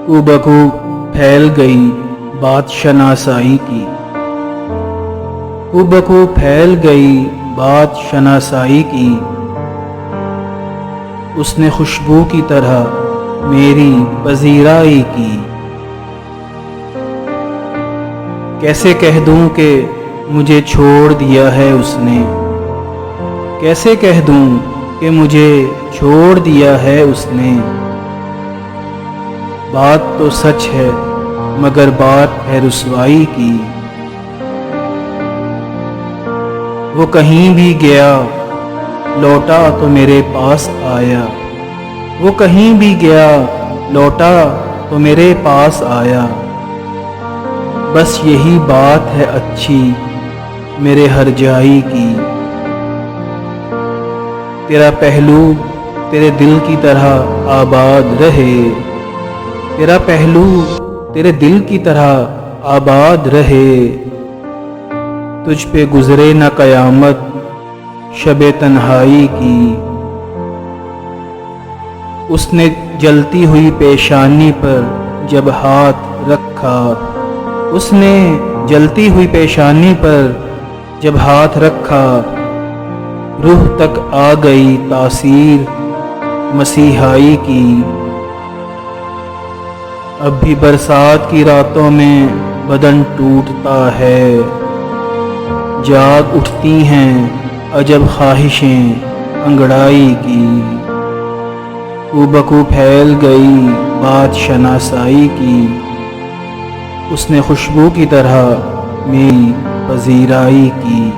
کو بکو پھیل گئی بات شناسائی کی، کو بکو پھیل گئی بات شناسائی کی، اس نے خوشبو کی طرح میری پذیرائی کی۔ کیسے کہہ دوں کہ مجھے چھوڑ دیا ہے اس نے، کیسے کہہ دوں کہ مجھے چھوڑ دیا ہے اس نے، بات تو سچ ہے مگر بات ہے رسوائی کی۔ وہ کہیں بھی گیا لوٹا تو میرے پاس آیا، وہ کہیں بھی گیا لوٹا تو میرے پاس آیا، بس یہی بات ہے اچھی میرے ہر جائی کی۔ تیرا پہلو تیرے دل کی طرح آباد رہے، تیرا پہلو تیرے دل کی طرح آباد رہے، تجھ پہ گزرے نہ قیامت شب تنہائی کی۔ اس نے جلتی ہوئی پیشانی پر جب ہاتھ رکھا، اس نے جلتی ہوئی پیشانی پر جب ہاتھ رکھا، روح تک آ گئی تاثیر مسیحائی کی۔ اب بھی برسات کی راتوں میں بدن ٹوٹتا ہے، جاگ اٹھتی ہیں عجب خواہشیں انگڑائی کی، کو بکو پھیل گئی بات شناسائی کی، اس نے خوشبو کی طرح میری پذیرائی کی۔